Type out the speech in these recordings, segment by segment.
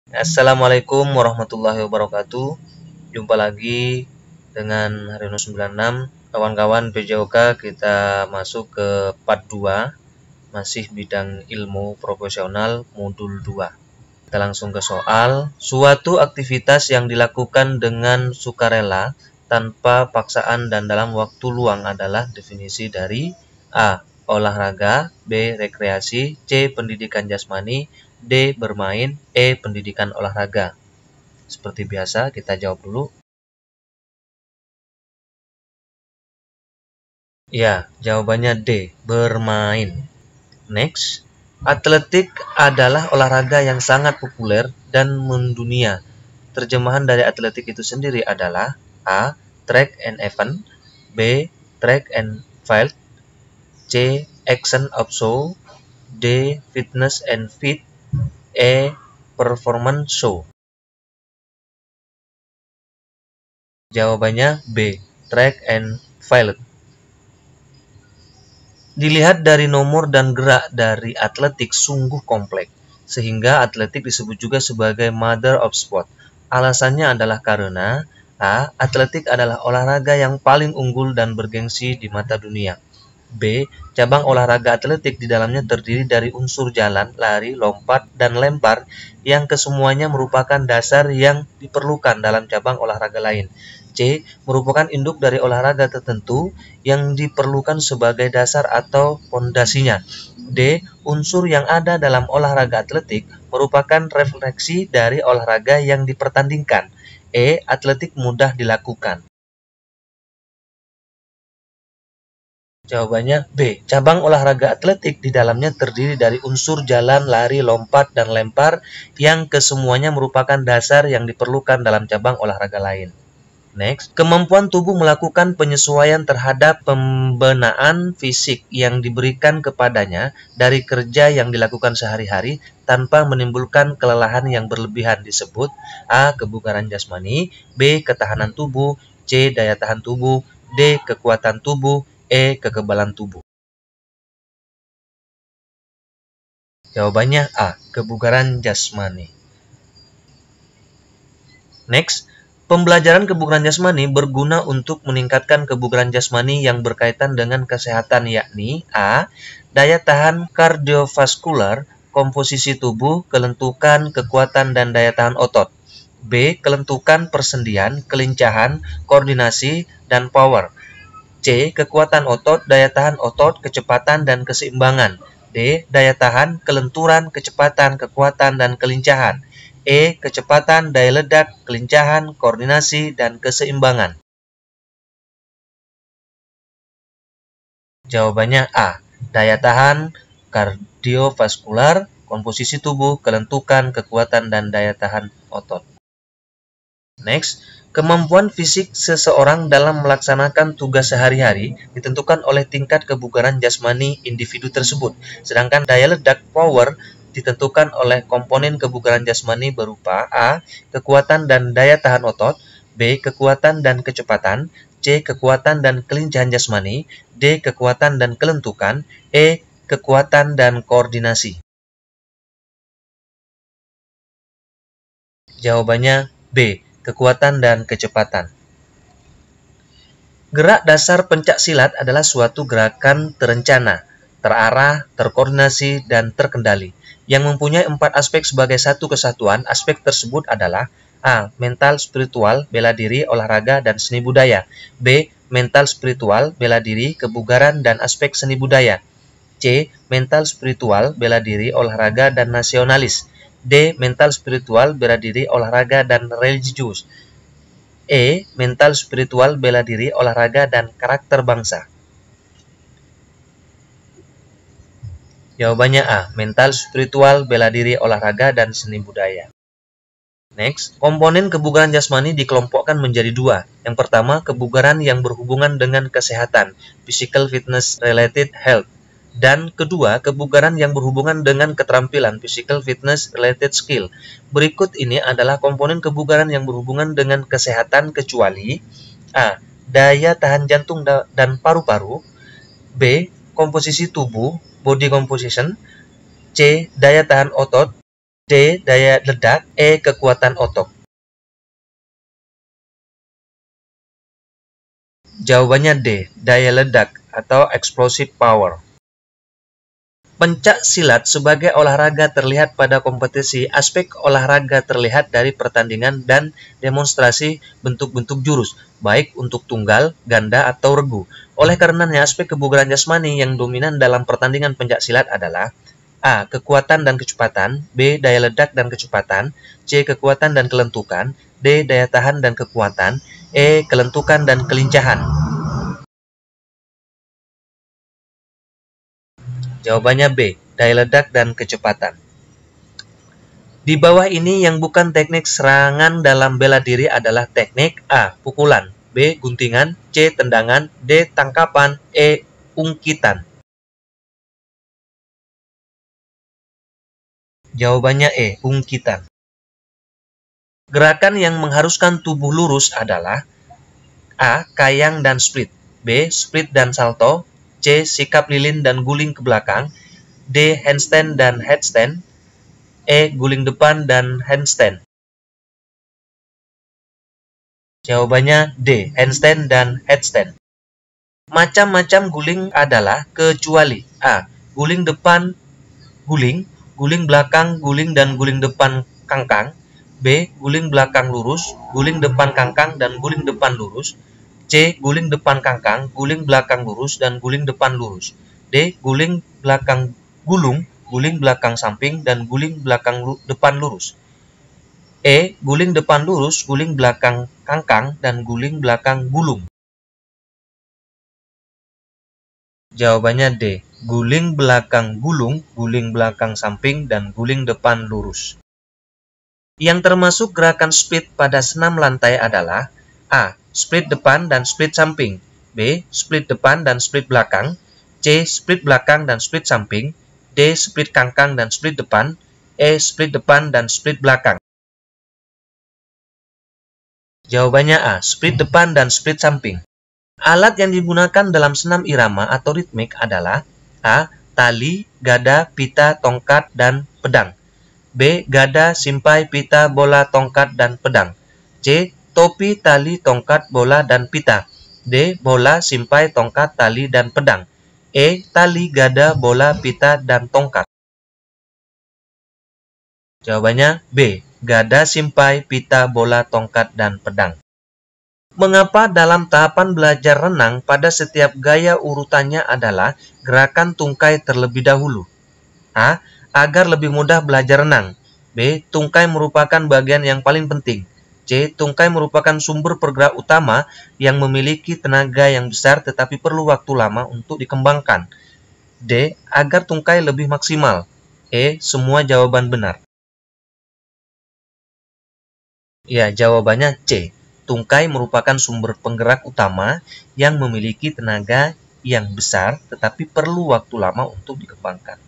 Assalamualaikum warahmatullahi wabarakatuh. Jumpa lagi dengan Haryono 96. Kawan-kawan PJOK, kita masuk ke part 2, masih bidang ilmu profesional modul 2. Kita langsung ke soal. Suatu aktivitas yang dilakukan dengan sukarela tanpa paksaan dan dalam waktu luang adalah definisi dari A. Olahraga, B. Rekreasi, C. Pendidikan jasmani, D. Bermain, E. Pendidikan olahraga. Seperti biasa, kita jawab dulu. Ya, jawabannya D. Bermain. Next. Atletik adalah olahraga yang sangat populer dan mendunia. Terjemahan dari atletik itu sendiri adalah A. Track and event, B. Track and field, C. Action of show, D. Fitness and fit, E. Performance show. Jawabannya B. Track and field. Dilihat dari nomor dan gerak dari atletik sungguh kompleks, sehingga atletik disebut juga sebagai mother of sport. Alasannya adalah karena A. Atletik adalah olahraga yang paling unggul dan bergengsi di mata dunia. B. Cabang olahraga atletik di dalamnya terdiri dari unsur jalan, lari, lompat, dan lempar yang kesemuanya merupakan dasar yang diperlukan dalam cabang olahraga lain. C. Merupakan induk dari olahraga tertentu yang diperlukan sebagai dasar atau fondasinya. D. Unsur yang ada dalam olahraga atletik merupakan refleksi dari olahraga yang dipertandingkan. E. Atletik mudah dilakukan. Jawabannya B. Cabang olahraga atletik di dalamnya terdiri dari unsur jalan, lari, lompat, dan lempar yang kesemuanya merupakan dasar yang diperlukan dalam cabang olahraga lain. Next, kemampuan tubuh melakukan penyesuaian terhadap pembenaan fisik yang diberikan kepadanya dari kerja yang dilakukan sehari-hari tanpa menimbulkan kelelahan yang berlebihan disebut A. Kebugaran jasmani, B. Ketahanan tubuh, C. Daya tahan tubuh, D. Kekuatan tubuh, E. Kekebalan tubuh. Jawabannya A. Kebugaran jasmani. Next, pembelajaran kebugaran jasmani berguna untuk meningkatkan kebugaran jasmani yang berkaitan dengan kesehatan, yakni A. Daya tahan kardiovaskular, komposisi tubuh, kelentukan, kekuatan, dan daya tahan otot. B. Kelentukan persendian, kelincahan, koordinasi, dan power. C. Kekuatan otot, daya tahan otot, kecepatan, dan keseimbangan. D. Daya tahan, kelenturan, kecepatan, kekuatan, dan kelincahan. E. Kecepatan, daya ledak, kelincahan, koordinasi, dan keseimbangan. Jawabannya A. Daya tahan, kardiovaskular, komposisi tubuh, kelentukan, kekuatan, dan daya tahan otot. Next, kemampuan fisik seseorang dalam melaksanakan tugas sehari-hari ditentukan oleh tingkat kebugaran jasmani individu tersebut, sedangkan daya ledak power ditentukan oleh komponen kebugaran jasmani berupa A. Kekuatan dan daya tahan otot, B. Kekuatan dan kecepatan, C. Kekuatan dan kelincahan jasmani, D. Kekuatan dan kelentukan, E. Kekuatan dan koordinasi. Jawabannya B. Kekuatan dan kecepatan. Gerak dasar pencak silat adalah suatu gerakan terencana, terarah, terkoordinasi, dan terkendali, yang mempunyai 4 aspek sebagai satu kesatuan. Aspek tersebut adalah A. Mental, spiritual, bela diri, olahraga, dan seni budaya. B. Mental, spiritual, bela diri, kebugaran, dan aspek seni budaya. C. Mental, spiritual, bela diri, olahraga, dan nasionalis. D. Mental, spiritual, bela diri, olahraga, dan religius. E. Mental, spiritual, bela diri, olahraga, dan karakter bangsa. Jawabannya A. Mental, spiritual, bela diri, olahraga, dan seni budaya. Next, komponen kebugaran jasmani dikelompokkan menjadi 2. Yang pertama, kebugaran yang berhubungan dengan kesehatan, physical fitness related health. Dan kedua, kebugaran yang berhubungan dengan keterampilan, physical fitness related skill. Berikut ini adalah komponen kebugaran yang berhubungan dengan kesehatan kecuali A. Daya tahan jantung dan paru-paru, B. Komposisi tubuh, body composition, C. Daya tahan otot, D. Daya ledak. E. Kekuatan otot. Jawabannya D. Daya ledak atau explosive power. Pencak silat sebagai olahraga terlihat pada kompetisi. Aspek olahraga terlihat dari pertandingan dan demonstrasi bentuk-bentuk jurus, baik untuk tunggal, ganda, atau regu. Oleh karenanya, aspek kebugaran jasmani yang dominan dalam pertandingan pencak silat adalah A. Kekuatan dan kecepatan. B. Daya ledak dan kecepatan. C. Kekuatan dan kelentukan. D. Daya tahan dan kekuatan. E. Kelentukan dan kelincahan. Jawabannya B. Daya ledak dan kecepatan. Di bawah ini yang bukan teknik serangan dalam bela diri adalah teknik A. Pukulan. B. Guntingan. C. Tendangan. D. Tangkapan. E. Ungkitan. Jawabannya E. Ungkitan. Gerakan yang mengharuskan tubuh lurus adalah A. Kayang dan split. B. Split dan salto. C. Sikap lilin dan guling ke belakang. D. Handstand dan headstand. E. Guling depan dan handstand. Jawabannya D. Handstand dan headstand. Macam-macam guling adalah kecuali A. Guling depan guling, guling belakang guling dan guling depan kangkang. B. Guling belakang lurus, guling depan kangkang dan guling depan lurus. C. Guling depan kangkang, guling belakang lurus dan guling depan lurus. D. Guling belakang gulung, guling belakang samping dan guling belakang depan lurus. E. Guling depan lurus, guling belakang kangkang dan guling belakang gulung. Jawabannya D. Guling belakang gulung, guling belakang samping dan guling depan lurus. Yang termasuk gerakan split pada senam lantai adalah A. Split depan dan split samping. B. Split depan dan split belakang. C. Split belakang dan split samping. D. Split kangkang dan split depan. E. Split depan dan split belakang. Jawabannya A. Split depan dan split samping. Alat yang digunakan dalam senam irama atau ritmik adalah A. Tali, gada, pita, tongkat, dan pedang. B. Gada, simpai, pita, bola, tongkat, dan pedang. C. Topi, tali, tongkat, bola, dan pita. D. Bola, simpai, tongkat, tali, dan pedang. E. Tali, gada, bola, pita, dan tongkat. Jawabannya B. Gada, simpai, pita, bola, tongkat, dan pedang. Mengapa dalam tahapan belajar renang pada setiap gaya urutannya adalah gerakan tungkai terlebih dahulu? A. Agar lebih mudah belajar renang. B. Tungkai merupakan bagian yang paling penting. C. Tungkai merupakan sumber pergerak utama yang memiliki tenaga yang besar tetapi perlu waktu lama untuk dikembangkan. D. Agar tungkai lebih maksimal. E. Semua jawaban benar. Ya, jawabannya C. Tungkai merupakan sumber penggerak utama yang memiliki tenaga yang besar tetapi perlu waktu lama untuk dikembangkan.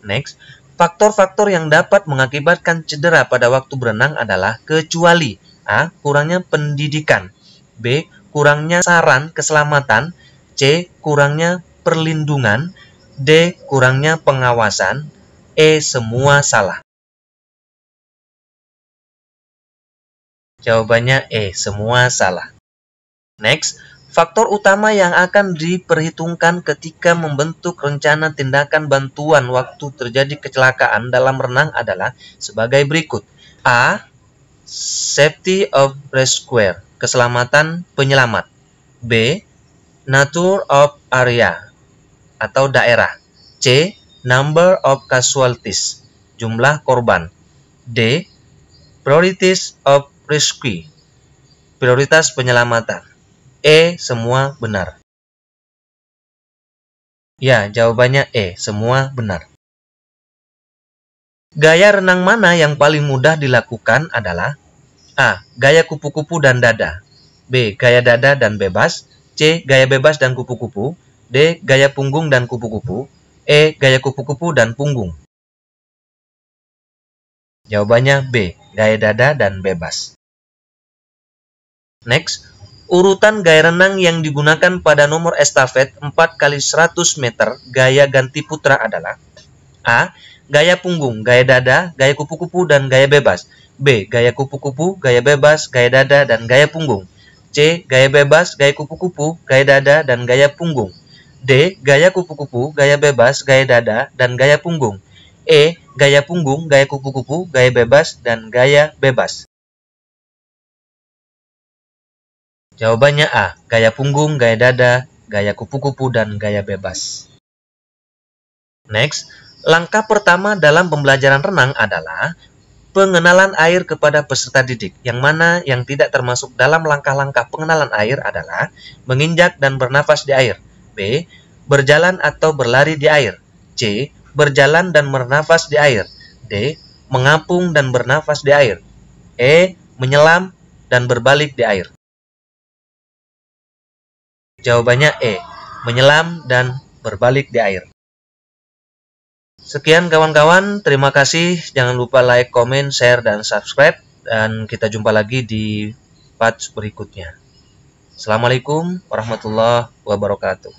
Next, faktor-faktor yang dapat mengakibatkan cedera pada waktu berenang adalah kecuali A. Kurangnya pendidikan. B. Kurangnya saran keselamatan. C. Kurangnya perlindungan. D. Kurangnya pengawasan. E. Semua salah. Jawabannya E. Semua salah. Next, faktor utama yang akan diperhitungkan ketika membentuk rencana tindakan bantuan waktu terjadi kecelakaan dalam renang adalah sebagai berikut. A. Safety of rescuer, keselamatan penyelamat. B. Nature of area, atau daerah. C. Number of casualties, jumlah korban. D. Priorities of rescue, prioritas penyelamatan. E. Semua benar. Ya, jawabannya E. Semua benar. Gaya renang mana yang paling mudah dilakukan adalah A. Gaya kupu-kupu dan dada. B. Gaya dada dan bebas. C. Gaya bebas dan kupu-kupu. D. Gaya punggung dan kupu-kupu. E. Gaya kupu-kupu dan punggung. Jawabannya B. Gaya dada dan bebas. Next, urutan gaya renang yang digunakan pada nomor estafet 4x100 meter gaya ganti putra adalah A. gaya punggung, gaya dada, gaya kupu-kupu, dan gaya bebas. B. Gaya kupu-kupu, gaya bebas, gaya dada, dan gaya punggung. C. Gaya bebas, gaya kupu-kupu, gaya dada, dan gaya punggung. D. Gaya kupu-kupu, gaya bebas, gaya dada, dan gaya punggung. E. Gaya punggung, gaya kupu-kupu, gaya bebas, dan gaya bebas. Jawabannya A. Gaya punggung, gaya dada, gaya kupu-kupu, dan gaya bebas. Next, langkah pertama dalam pembelajaran renang adalah pengenalan air kepada peserta didik, yang mana yang tidak termasuk dalam langkah-langkah pengenalan air adalah menginjak dan bernafas di air. B. Berjalan atau berlari di air. C. Berjalan dan bernafas di air. D. Mengapung dan bernafas di air. E. Menyelam dan berbalik di air. Jawabannya E. Menyelam dan berbalik di air. Sekian kawan-kawan, terima kasih. Jangan lupa like, komen, share, dan subscribe. Dan kita jumpa lagi di part berikutnya. Assalamualaikum warahmatullahi wabarakatuh.